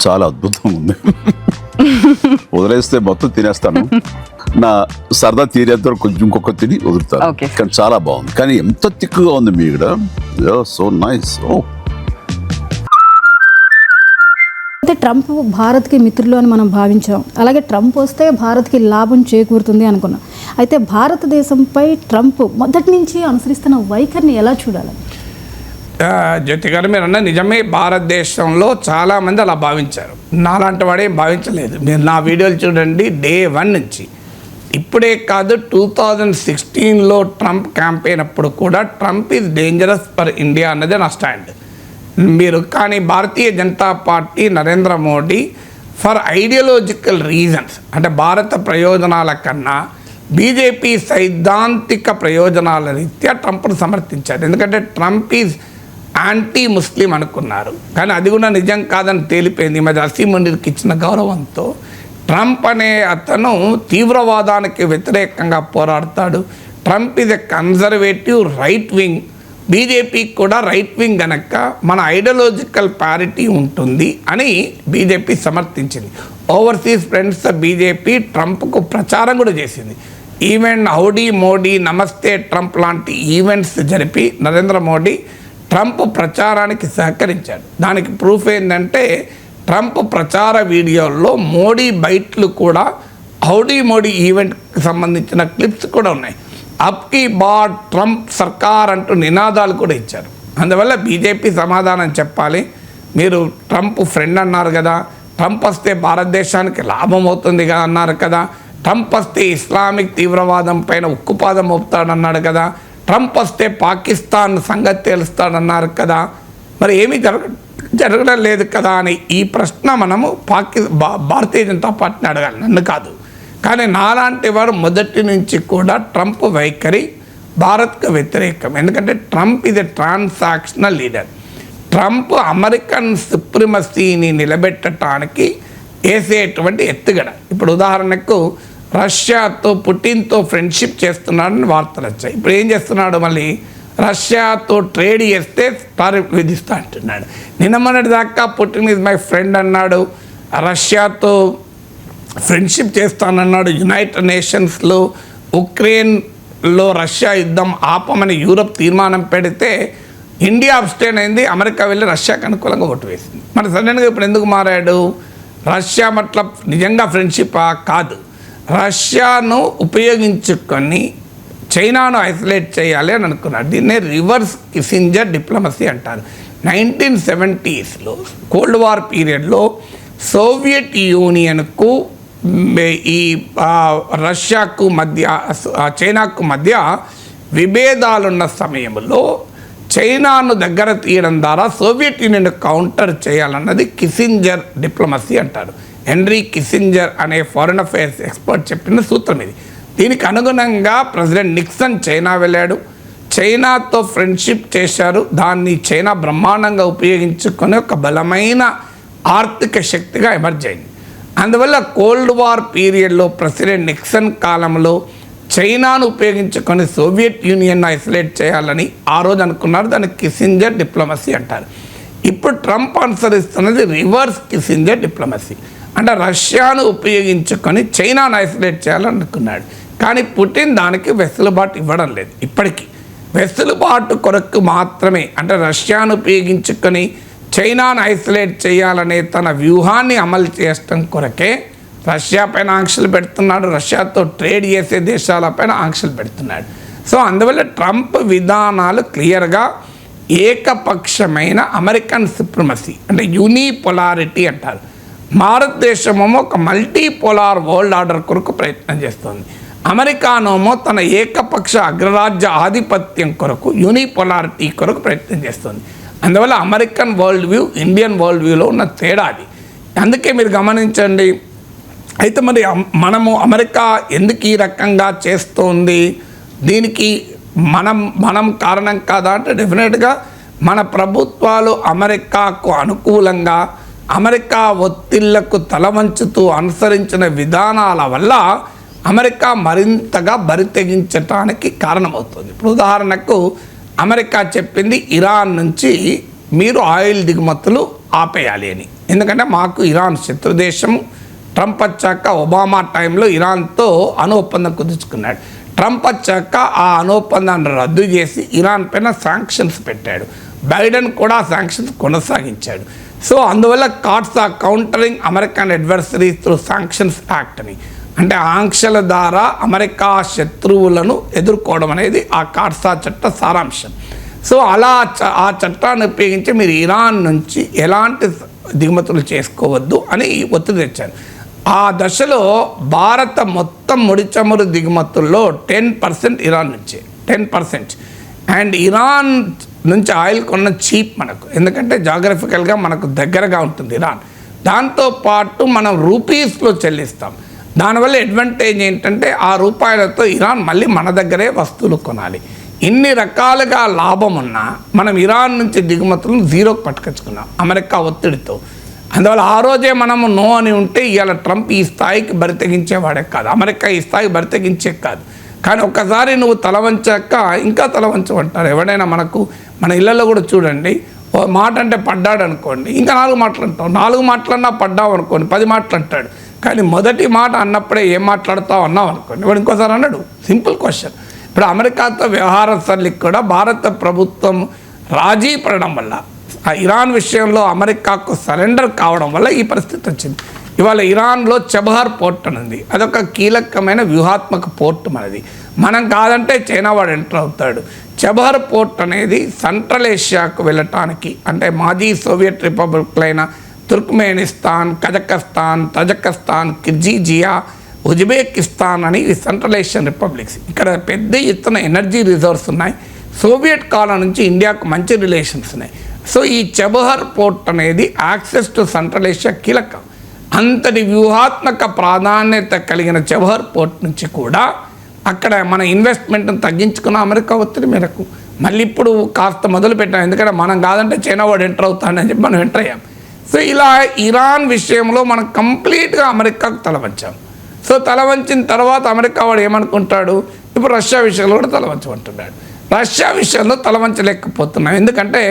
చాలా అద్భుతంగా ఉంది. వదిలేస్తే మొత్తం తినేస్తాను, నా సరదా తీరేంత వరకు కొంచెం ఇంకొక తిని వదులుతాను. కానీ చాలా బాగుంది. కానీ ఎంత తిక్కుగా ఉంది మీ ఇక్కడ, సో నైస్. అయితే ట్రంప్ భారత్కి మిత్రులు అని మనం భావించాం. అలాగే ట్రంప్ వస్తే భారత్కి లాభం చేకూరుతుంది అనుకున్నాం. అయితే భారతదేశంపై ట్రంప్ మొదటి నుంచి అనుసరిస్తున్న వైఖరిని ఎలా చూడాలి? జ్యోతి గారు మీరు అన్న నిజమే, భారతదేశంలో చాలామంది అలా భావించారు. నాలాంటి వాడేం భావించలేదు. మీరు నా వీడియోలు చూడండి, డే 1 నుంచి. ఇప్పుడే కాదు, 2016లో ట్రంప్ క్యాంపెయిన్ అప్పుడు కూడా Trump is dangerous for India అన్నదే నా స్టాండ్. మీరు కానీ Bharatiya Janata Party Narendra Modi for ideological reasons, అంటే భారత ప్రయోజనాల కన్నా బీజేపీ సైద్ధాంతిక ప్రయోజనాల రీత్యా ట్రంప్ను సమర్థించారు. ఎందుకంటే ట్రంప్ ఈజ్ యాంటీ ముస్లిం అనుకున్నారు, కానీ అది కూడా నిజం కాదని తేలిపోయింది. మరి అసీముండికి ఇచ్చిన గౌరవంతో ట్రంప్ అనే అతను తీవ్రవాదానికి వ్యతిరేకంగా పోరాడతాడు. Trump is a conservative right wing, బీజేపీకి కూడా రైట్ వింగ్ గనక మన ఐడియాలజికల్ ప్యారిటీ ఉంటుంది అని బీజేపీ సమర్థించింది. ఓవర్సీస్ ఫ్రెండ్స్ బీజేపీ ట్రంప్కు ప్రచారం కూడా చేసింది. ఈవెన్ హౌడీ మోడీ, నమస్తే ట్రంప్ లాంటి ఈవెంట్స్ జరిపి నరేంద్ర మోడీ ట్రంప్ ప్రచారానికి సహకరించాడు. దానికి ప్రూఫ్ ఏంటంటే ట్రంప్ ప్రచార వీడియోల్లో మోడీ బైట్లు కూడా, హౌడీ మోడీ ఈవెంట్కి సంబంధించిన క్లిప్స్ కూడా ఉన్నాయి. అప్ కీ బార్ ట్రంప్ సర్కార్ అంటూ నినాదాలు కూడా ఇచ్చారు. అందువల్ల బీజేపీ సమాధానం చెప్పాలి. మీరు ట్రంప్ ఫ్రెండ్ అన్నారు కదా, ట్రంప్ వస్తే భారతదేశానికి లాభం అవుతుంది కదా అన్నారు కదా, ట్రంప్ వస్తే ఇస్లామిక్ తీవ్రవాదం పైన ఉక్కుపాదం మోపుతాడన్నాడు కదా, ట్రంప్ వస్తే పాకిస్తాన్ సంగతి తెలుస్తాడన్నారు కదా, మరి ఏమీ జరగడం లేదు కదా అని ఈ ప్రశ్న మనము భారతీయ జనతా పార్టీని అడగాలి, నన్ను కాదు. కానీ నాలాంటి వారు మొదటి నుంచి కూడా ట్రంప్ వైఖరి భారత్కు వ్యతిరేకం. ఎందుకంటే ట్రంప్ ఇది ట్రాన్సాక్షనల్ లీడర్. ట్రంప్ అమెరికన్ సుప్రిమసీని నిలబెట్టడానికి వేసేటువంటి ఎత్తుగడ. ఇప్పుడు ఉదాహరణకు రష్యాతో, పుటిన్తో ఫ్రెండ్షిప్ చేస్తున్నాడని వార్తలు వచ్చాయి. ఇప్పుడు ఏం చేస్తున్నాడు, మళ్ళీ రష్యాతో ట్రేడ్ చేస్తే టారిఫ్ విధిస్తా అంటున్నాడు. నిన్న మొన్నటి దాకా పుటిన్ ఈజ్ మై ఫ్రెండ్ అన్నాడు, రష్యాతో ఫ్రెండ్షిప్ చేస్తానన్నాడు. యునైటెడ్ నేషన్స్లో ఉక్రెయిన్లో రష్యా యుద్ధం ఆపమని యూరప్ తీర్మానం పెడితే ఇండియా అబ్స్టైన్ అయింది, అమెరికా వెళ్ళి రష్యాకు అనుకూలంగా ఓటు వేసింది. మరి సడన్గా ఇప్పుడు ఎందుకు మారాడు? రష్యా పట్ల నిజంగా ఫ్రెండ్షిప్ కాదు, రష్యాను ఉపయోగించుకొని చైనాను ఐసోలేట్ చేయాలి అని అనుకున్నాడు. దీన్నే రివర్స్ కిస్సింజర్ డిప్లొమసీ అంటారు. 1970స్లో కోల్డ్ వార్ పీరియడ్లో సోవియట్ యూనియన్కు ఈ రష్యాకు మధ్య, చైనాకు మధ్య విభేదాలున్న సమయంలో చైనాను దగ్గర తీయడం ద్వారా సోవియట్ యూనియన్ కౌంటర్ చేయాలన్నది కిస్సింజర్ డిప్లొమసీ అంటారు. హెన్రీ కిస్సింజర్ అనే ఫారిన్ అఫైర్స్ ఎక్స్పర్ట్ చెప్పిన సూత్రం ఇది. దీనికి అనుగుణంగా ప్రెసిడెంట్ నిక్సన్ చైనా వెళ్ళాడు, చైనాతో ఫ్రెండ్షిప్ చేశారు. దాన్ని చైనా బ్రహ్మాండంగా ఉపయోగించుకొని ఒక బలమైన ఆర్థిక శక్తిగా ఎమర్జ్ అయింది. అందువల్ల కోల్డ్ వార్ పీరియడ్లో ప్రెసిడెంట్ నిక్సన్ కాలంలో చైనాను ఉపయోగించుకొని సోవియట్ యూనియన్ ఐసోలేట్ చేయాలని ఆ రోజు అనుకున్నారు. దాన్ని కిస్సింజర్ డిప్లొమసీ అంటారు. ఇప్పుడు ట్రంప్ అనుసరిస్తున్నది రివర్స్ కిస్సింజర్ డిప్లొమసీ, అంటే రష్యాను ఉపయోగించుకొని చైనాను ఐసోలేట్ చేయాలని అనుకున్నాడు. కానీ పుటిన్ దానికి వెసులుబాటు ఇవ్వడం లేదు. ఇప్పటికీ వెసులుబాటు కొరకు మాత్రమే, అంటే రష్యాను ఉపయోగించుకొని చైనాను ఐసోలేట్ చేయాలనే తన వ్యూహాన్ని అమలు చేయడం కొరకే రష్యా పైన ఆంక్షలు పెడుతున్నాడు, రష్యాతో ట్రేడ్ చేసే దేశాలపైన ఆంక్షలు పెడుతున్నాడు. సో అందువల్ల ట్రంప్ విధానాలు క్లియర్గా ఏకపక్షమైన అమెరికన్ సుప్రిమసీ, అంటే యూనిపోలారిటీ అంటారు. భారతదేశమేమో ఒక మల్టీపోలార్ వరల్డ్ ఆర్డర్ కొరకు ప్రయత్నం చేస్తుంది. అమెరికానేమో తన ఏకపక్ష అగ్రరాజ్య ఆధిపత్యం కొరకు, యూనిపోలారిటీ కొరకు ప్రయత్నం చేస్తుంది. అందువల్ల American world view, Indian world వ్యూలో ఉన్న తేడా అది. అందుకే మీరు గమనించండి. అయితే మరి మనము అమెరికా ఎందుకు ఈ రకంగా చేస్తోంది, దీనికి మనం కారణం కాదా అంటే డెఫినెట్గా మన ప్రభుత్వాలు అమెరికాకు అనుకూలంగా, అమెరికా ఒత్తిళ్లకు తలవంచుతూ అనుసరించిన విధానాల వల్ల అమెరికా మరింతగా బరితెగించటానికి కారణమవుతుంది. ఇప్పుడు ఉదాహరణకు అమెరికా చెప్పింది ఇరాన్ నుంచి మీరు ఆయిల్ దిగుమతులు ఆపేయాలి అని. ఎందుకంటే మాకు ఇరాన్ శత్రు దేశం. ట్రంప్ వచ్చాక ఒబామా టైంలో ఇరాన్తో అణు ఒప్పందం కుదుర్చుకున్నాడు. ట్రంప్ వచ్చాక ఆ అణు ఒప్పందాన్ని రద్దు చేసి ఇరాన్ పైన శాంక్షన్స్ పెట్టాడు. బైడెన్ కూడా శాంక్షన్స్ కొనసాగించాడు. సో అందువల్ల cards are countering American adversaries through sanctions act అని, అంటే ఆంక్షల ద్వారా అమెరికా శత్రువులను ఎదుర్కోవడం అనేది ఆ కార్డ్సా చట్ట సారాంశం. సో అలా ఆ చట్టాన్ని ఉపయోగించి మీరు ఇరాన్ నుంచి ఎలాంటి దిగుమతులు చేసుకోవద్దు అని ఒత్తిడి తెచ్చారు. ఆ దశలో భారత మొత్తం ముడి చమురు దిగుమతుల్లో 10% ఇరాన్ నుంచి, 10%. అండ్ ఇరాన్ నుంచి ఆయిల్ కొన్న చీప్ మనకు, ఎందుకంటే జాగ్రఫికల్గా మనకు దగ్గరగా ఉంటుంది ఇరాన్. దాంతోపాటు మనం రూపీస్లో చెల్లిస్తాం. దానివల్ల అడ్వాంటేజ్ ఏంటంటే ఆ రూపాయలతో ఇరాన్ మళ్ళీ మన దగ్గరే వస్తువులు కొనాలి. ఇన్ని రకాలుగా లాభం ఉన్నా మనం ఇరాన్ నుంచి దిగుమతులను జీరోకి పట్టుకొచ్చుకున్నాం అమెరికా ఒత్తిడితో. అందువల్ల ఆ రోజే మనము నో అని ఉంటే ఇవాళ ట్రంప్ ఈ స్థాయికి బరితెగించేవాడే కాదు, అమెరికా ఈ స్థాయికి బరితెగించే కాదు. కానీ ఒక్కసారి నువ్వు తలవంచాక ఇంకా తలవంచమంటారు ఎవడైనా. మన ఇళ్ళల్లో కూడా చూడండి, ఓ మాట అంటే పడ్డాడు అనుకోండి, ఇంకా 4 మాటలు అంటావు. 4 మాటలన్నా పడ్డావు అనుకోండి, 10 మాటలు అంటాడు. కానీ మొదటి మాట అన్నప్పుడే ఏం మాట్లాడతావు అన్నావు అనుకోండి, వాడు ఇంకోసారి అన్నాడు. Simple question. ఇప్పుడు అమెరికాతో వ్యవహార సరళికి కూడా భారత ప్రభుత్వం రాజీ పడడం వల్ల, ఇరాన్ విషయంలో అమెరికాకు సరెండర్ కావడం వల్ల ఈ పరిస్థితి వచ్చింది. ఇవాళ ఇరాన్లో చబహార్ పోర్ట్ అని ఉంది. అదొక కీలకమైన వ్యూహాత్మక పోర్ట్ మనది. మనం కాదంటే చైనా వాడు ఎంటర్ అవుతాడు. చబహార్ పోర్ట్ అనేది సెంట్రల్ ఏషియాకు వెళ్ళటానికి, అంటే మాజీ సోవియట్ రిపబ్లిక్లైన తుర్క్మెనిస్తాన్, కజకస్తాన్, తజకస్తాన్, కిర్జిజియా, ఉజ్బెకిస్తాన్ అని ఈ సెంట్రల్ ఏషియన్ రిపబ్లిక్స్. ఇక్కడ పెద్ద ఎత్తున ఎనర్జీ రిజర్వ్స్ ఉన్నాయి. సోవియట్ కాలం నుంచి ఇండియాకు మంచి రిలేషన్స్ ఉన్నాయి. సో ఈ చబహార్ పోర్ట్ అనేది యాక్సెస్ టు సెంట్రల్ ఏషియా కీలకం. అంతటి వ్యూహాత్మక ప్రాధాన్యత కలిగిన చబహార్ పోర్ట్ నుంచి కూడా అక్కడ మన ఇన్వెస్ట్మెంట్ని తగ్గించుకున్న అమెరికా ఒత్తిడి మేరకు మళ్ళీ ఇప్పుడు కాస్త మొదలు పెట్టాం. ఎందుకంటే మనం కాదంటే చైనా వాడు ఎంటర్ అవుతాడని చెప్పి మనం ఎంటర్ అయ్యాం. సో ఇలా ఇరాన్ విషయంలో మనం కంప్లీట్గా అమెరికాకు తలవంచాం. సో తలవంచిన తర్వాత అమెరికా వాడు ఏమనుకుంటాడు, ఇప్పుడు రష్యా విషయంలో కూడా తలవంచమంటున్నాడు. రష్యా విషయంలో తలవంచలేకపోతున్నాం. ఎందుకంటే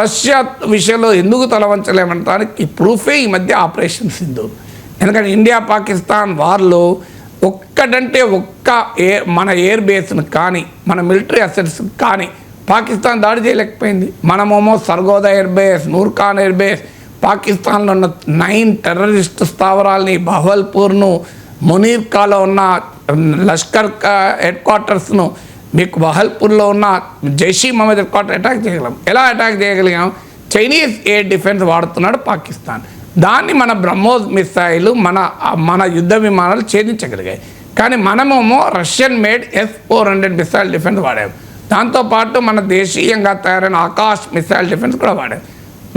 రష్యా విషయంలో ఎందుకు తలవంచలేమంటానికి ప్రూఫే ఈ మధ్య ఆపరేషన్ సింధూర్. ఎందుకంటే ఇండియా పాకిస్తాన్ వార్లో ఒక్కటంటే మన ఎయిర్ బేస్ను కానీ మన మిలిటరీ అసెట్స్ కానీ పాకిస్తాన్ దాడి చేయలేకపోయింది. మనమేమో Sargodha air base, Nur Khan air base, పాకిస్తాన్లో ఉన్న 9 టెర్రరిస్ట్ స్థావరాల్ని, బహవల్పూర్ను, మునీర్కాలో ఉన్న లష్కర్ హెడ్ క్వార్టర్స్ను, మీకు బహల్పూర్లో ఉన్న Jaishe Mohammed head quarter attack చేయగలం. ఎలా అటాక్ చేయగలిగాం? చైనీస్ ఎయిర్ డిఫెన్స్ వాడుతున్నాడు పాకిస్తాన్. దాన్ని మన బ్రహ్మోస్ మిసైలు మన యుద్ధ విమానాలు ఛేదించగలిగాయి. కానీ మనమేమో Russian made S-400 missile defence వాడాము. దాంతోపాటు మన దేశీయంగా తయారైన ఆకాశ్ మిసైల్ డిఫెన్స్ కూడా వాడాము.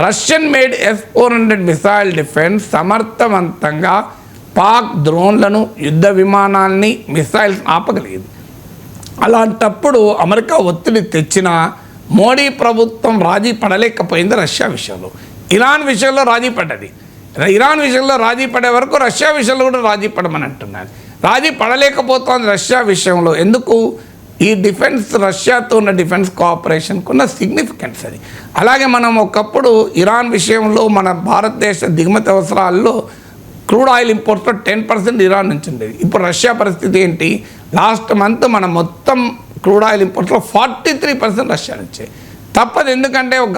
Russian made S-400 missile defence సమర్థవంతంగా పాక్ డ్రోన్లను, యుద్ధ విమానాల్ని, మిసైల్స్ ఆపగలిగింది. అలాంటప్పుడు అమెరికా ఒత్తిడి తెచ్చిన మోడీ ప్రభుత్వం రాజీ పడలేకపోయింది రష్యా విషయంలో. ఇరాన్ విషయంలో రాజీ పడ్డది. ఇరాన్ విషయంలో రాజీ పడే వరకు రష్యా విషయంలో కూడా రాజీ పడమని అంటున్నారు. రాజీ పడలేకపోతుంది రష్యా విషయంలో. ఎందుకు? ఈ డిఫెన్స్, రష్యాతో ఉన్న డిఫెన్స్ కోఆపరేషన్కు ఉన్న సిగ్నిఫికెన్స్ అది. అలాగే మనం ఒకప్పుడు ఇరాన్ విషయంలో మన భారతదేశ దిగుమతి అవసరాల్లో క్రూడ్ ఆయిల్ ఇంపోర్ట్స్లో 10% ఇరాన్ నుంచి ఉండేది. ఇప్పుడు రష్యా పరిస్థితి ఏంటి? లాస్ట్ మంత్ మన మొత్తం క్రూడ్ ఆయిల్ ఇంపోర్ట్స్లో 43% రష్యా నుంచి. తప్పదు, ఎందుకంటే ఒక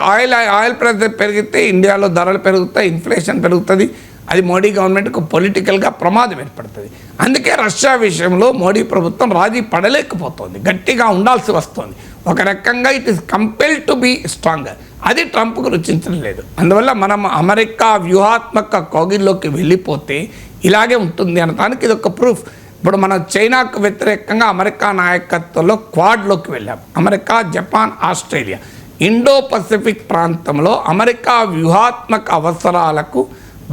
ఆయిల్ ప్రైస్ పెరిగితే ఇండియాలో ధరలు పెరుగుతాయి, ఇన్ఫ్లేషన్ పెరుగుతుంది. అది మోడీ గవర్నమెంట్కు పొలిటికల్గా ప్రమాదం ఏర్పడుతుంది. అందుకే రష్యా విషయంలో మోడీ ప్రభుత్వం రాజీ పడలేకపోతుంది, గట్టిగా ఉండాల్సి వస్తుంది. ఒక రకంగా it is compel to be stronger. అది ట్రంప్కు రుచించడం లేదు. అందువల్ల మనం అమెరికా వ్యూహాత్మక కౌగిల్లోకి వెళ్ళిపోతే ఇలాగే ఉంటుంది అనడానికి ఇది ఒక ప్రూఫ్. ఇప్పుడు మన చైనాకు వ్యతిరేకంగా అమెరికా నాయకత్వంలో క్వాడ్లోకి వెళ్ళాం. America, Japan, Australia, Indo Pacific ప్రాంతంలో అమెరికా వ్యూహాత్మక అవసరాలకు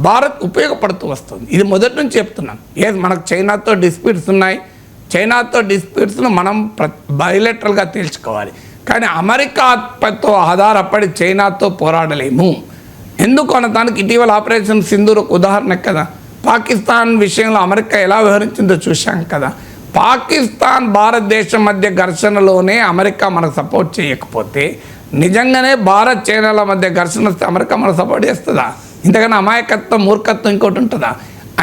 భారత్ ఉపయోగపడుతూ వస్తుంది. ఇది మొదటి నుంచి చెప్తున్నాం. మనకు చైనాతో డిస్ప్యూట్స్ ఉన్నాయి. చైనాతో డిస్ప్యూట్స్ను మనం బయలెటరల్గా తేల్చుకోవాలి. కానీ అమెరికాతో ఆధారపడి చైనాతో పోరాడలేము. ఎందుకు అనడానికి ఇటీవల ఆపరేషన్ సింధూర్ ఒక ఉదాహరణ కదా. పాకిస్తాన్ విషయంలో అమెరికా ఎలా వ్యవహరించిందో చూశాం కదా. పాకిస్తాన్ భారతదేశం మధ్య ఘర్షణలోనే అమెరికా మనకు సపోర్ట్ చేయకపోతే నిజంగానే భారత్ చైనాల మధ్య ఘర్షణ వస్తే అమెరికా మనకు సపోర్ట్ చేస్తుందా? ఇంతకన్నా అమాయకత్వం మూర్ఖత్వం ఇంకోటి ఉంటుందా?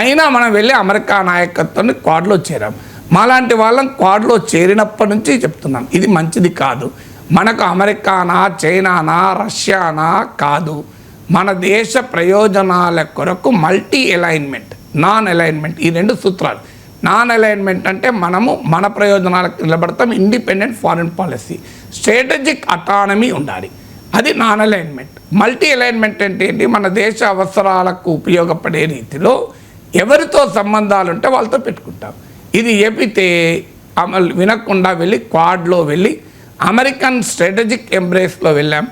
అయినా మనం వెళ్ళి అమెరికా నాయకత్వాన్ని క్వాడ్లో చేరాం. మాలాంటి వాళ్ళం క్వాడ్లో చేరినప్పటి నుంచి చెప్తున్నాం ఇది మంచిది కాదు. మనకు అమెరికానా, చైనానా, రష్యానా కాదు, మన దేశ ప్రయోజనాల కొరకు మల్టీ అలైన్మెంట్, నాన్ అలైన్మెంట్, ఈ 2 సూత్రాలు. నాన్ అలైన్మెంట్ అంటే మనము మన ప్రయోజనాలకు నిలబడతాం, independent foreign policy, strategic autonomy ఉండాలి, అది నాన్ అలైన్మెంట్. మల్టీ అలైన్మెంట్ అంటే ఏంటి? మన దేశ అవసరాలకు ఉపయోగపడే రీతిలో ఎవరితో సంబంధాలు ఉంటే వాళ్ళతో పెట్టుకుంటాం. ఇది చెబితే అమలు వినకుండా వెళ్ళి క్వాడ్లో వెళ్ళి అమెరికన్ స్ట్రాటజిక్ ఎంబ్రేస్లో వెళ్ళాం,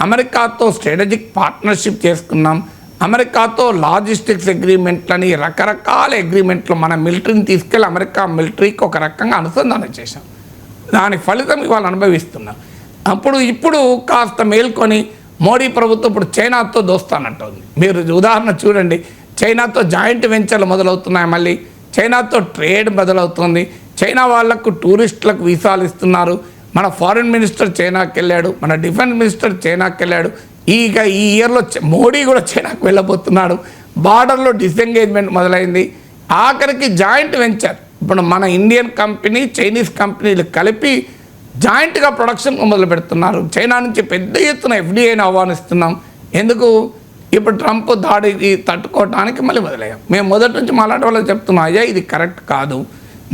అమెరికాతో స్ట్రాటజిక్ పార్ట్నర్షిప్ చేసుకున్నాం, అమెరికాతో లాజిస్టిక్స్ అగ్రిమెంట్లని రకరకాల అగ్రిమెంట్లు మన మిలిటరీని తీసుకెళ్ళి అమెరికా మిలిటరీకి ఒక రకంగా అనుసంధానం చేశాం. దాని ఫలితం ఇవాళ అనుభవిస్తున్నాం. ఇప్పుడు కాస్త మేల్కొని మోడీ ప్రభుత్వం ఇప్పుడు చైనాతో దోస్తానంటుంది. మీరు ఉదాహరణ చూడండి, చైనాతో జాయింట్ వెంచర్లు మొదలవుతున్నాయి, మళ్ళీ చైనాతో ట్రేడ్ మొదలవుతుంది, చైనా వాళ్లకు టూరిస్టులకు వీసాలు ఇస్తున్నారు. మన ఫారిన్ మినిస్టర్ చైనాకి వెళ్ళాడు, మన డిఫెన్స్ మినిస్టర్ చైనాకి వెళ్ళాడు. ఈ ఇయర్లో మోడీ కూడా చైనాకు వెళ్ళబోతున్నాడు. బార్డర్లో డిసెంగేజ్మెంట్ మొదలైంది. ఆఖరికి జాయింట్ వెంచర్, ఇప్పుడు మన ఇండియన్ కంపెనీ చైనీస్ కంపెనీలు కలిపి జాయింట్గా ప్రొడక్షన్ మొదలు పెడుతున్నారు. చైనా నుంచి పెద్ద ఎత్తున FDIని ఆహ్వానిస్తున్నాం. ఎందుకు? ఇప్పుడు ట్రంప్ దాడికి తట్టుకోవడానికి మళ్ళీ మొదలయ్యాం. మేము మొదటి నుంచి మాలాంటి వాళ్ళకి చెప్తున్నాం, అయ్యా ఇది కరెక్ట్ కాదు,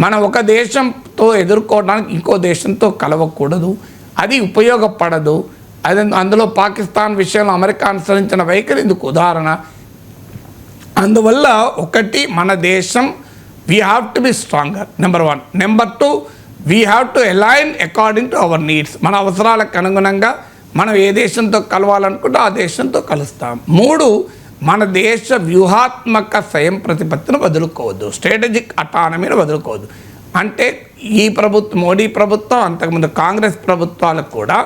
మనం ఒక దేశంతో ఎదుర్కోవడానికి ఇంకో దేశంతో కలవకూడదు, అది ఉపయోగపడదు. అది అందులో పాకిస్తాన్ విషయంలో అమెరికా అనుసరించిన వైఖరి ఇందుకు ఉదాహరణ. అందువల్ల ఒకటి, మన దేశం we have to be stronger, number 1. Number 2, we have to align according to our needs. మన అవసరాలకు అనుగుణంగా మనం ఏ దేశంతో కలవాలనుకుంటే ఆ దేశంతో కలుస్తాం. 3, మన దేశ వ్యూహాత్మక స్వయం ప్రతిపత్తిని వదులుకోవద్దు, స్ట్రాటజిక్ అటానమీని వదులుకోవద్దు. అంటే ఈ ప్రభుత్వం, మోడీ ప్రభుత్వం, అంతకుముందు కాంగ్రెస్ వీళ్ళకు కూడా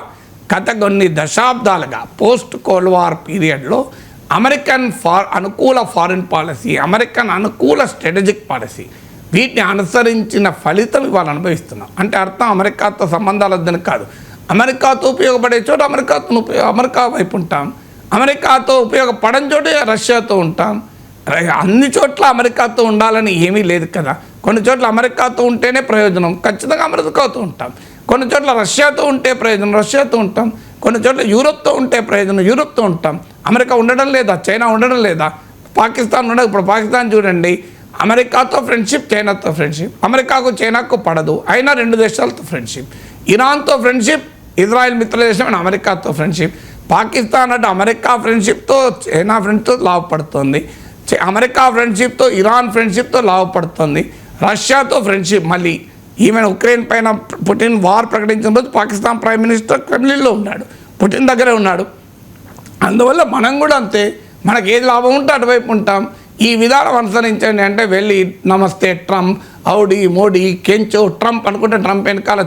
గత కొన్ని దశాబ్దాలుగా పోస్ట్ కోల్డ్ వార్ పీరియడ్లో అమెరికన్ అనుకూల ఫారిన్ పాలసీ, అమెరికన్ అనుకూల స్ట్రాటజిక్ పాలసీ, వీటిని అనుసరించిన ఫలితం ఇవాళ అనుభవిస్తున్నాం. అంటే అర్థం అమెరికాతో సంబంధాలు వద్దని కాదు, అమెరికాతో ఉపయోగపడే చోట అమెరికా వైపు ఉంటాం, అమెరికాతో ఉపయోగపడని చోట రష్యాతో ఉంటాం. అన్ని చోట్ల అమెరికాతో ఉండాలని ఏమీ లేదు కదా. కొన్ని చోట్ల అమెరికాతో ఉంటేనే ప్రయోజనం, ఖచ్చితంగా అమెరికాతో ఉంటాం. కొన్ని చోట్ల రష్యాతో ఉంటే ప్రయోజనం, రష్యాతో ఉంటాం. కొన్ని చోట్ల యూరోప్తో ఉంటే ప్రయోజనం, యూరోప్తో ఉంటాం. అమెరికా ఉండడం లేదా, చైనా ఉండడం లేదా, పాకిస్తాన్ ఉండదు. ఇప్పుడు పాకిస్తాన్ చూడండి, అమెరికాతో ఫ్రెండ్షిప్, చైనాతో ఫ్రెండ్షిప్, అమెరికాకు చైనాకు పడదు, అయినా 2 దేశాలతో ఫ్రెండ్షిప్. ఇరాన్తో ఫ్రెండ్షిప్, ఇజ్రాయెల్ మిత్రదేశం, అమెరికాతో ఫ్రెండ్షిప్. పాకిస్తాన్ అంటే అమెరికా ఫ్రెండ్షిప్తో చైనా ఫ్రెండ్తో లాభపడుతుంది, అమెరికా ఫ్రెండ్షిప్తో ఇరాన్ ఫ్రెండ్షిప్తో లాభపడుతుంది, రష్యాతో ఫ్రెండ్షిప్. మళ్ళీ ఈమెన్ ఉక్రెయిన్ పైన పుటిన్ వార్ ప్రకటించిన రోజు పాకిస్తాన్ ప్రైమ్ మినిస్టర్ క్రెమ్లిన్లో ఉన్నాడు, పుటిన్ దగ్గరే ఉన్నాడు. అందువల్ల మనం కూడా అంతే, మనకి ఏది లాభం ఉంటే అటువైపు ఉంటాం. ఈ విధానం అనుసరించండి అంటే వెళ్ళి నమస్తే ట్రంప్, హౌడీ మోడీ, కెంచో ట్రంప్ అనుకుంటే ట్రంప్ వెనకాల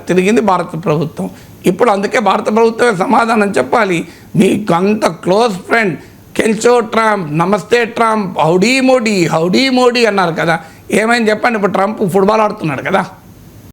తిరిగింది భారత ప్రభుత్వం. ఇప్పుడు అందుకే భారత ప్రభుత్వమే సమాధానం చెప్పాలి. మీకు అంత క్లోజ్ ఫ్రెండ్ కెంచో ట్రంప్, నమస్తే ట్రంప్, హౌడీ మోడీ అన్నారు కదా, ఏమైంది చెప్పండి. ఇప్పుడు ట్రంప్ ఫుట్బాల్ ఆడుతున్నాడు కదా.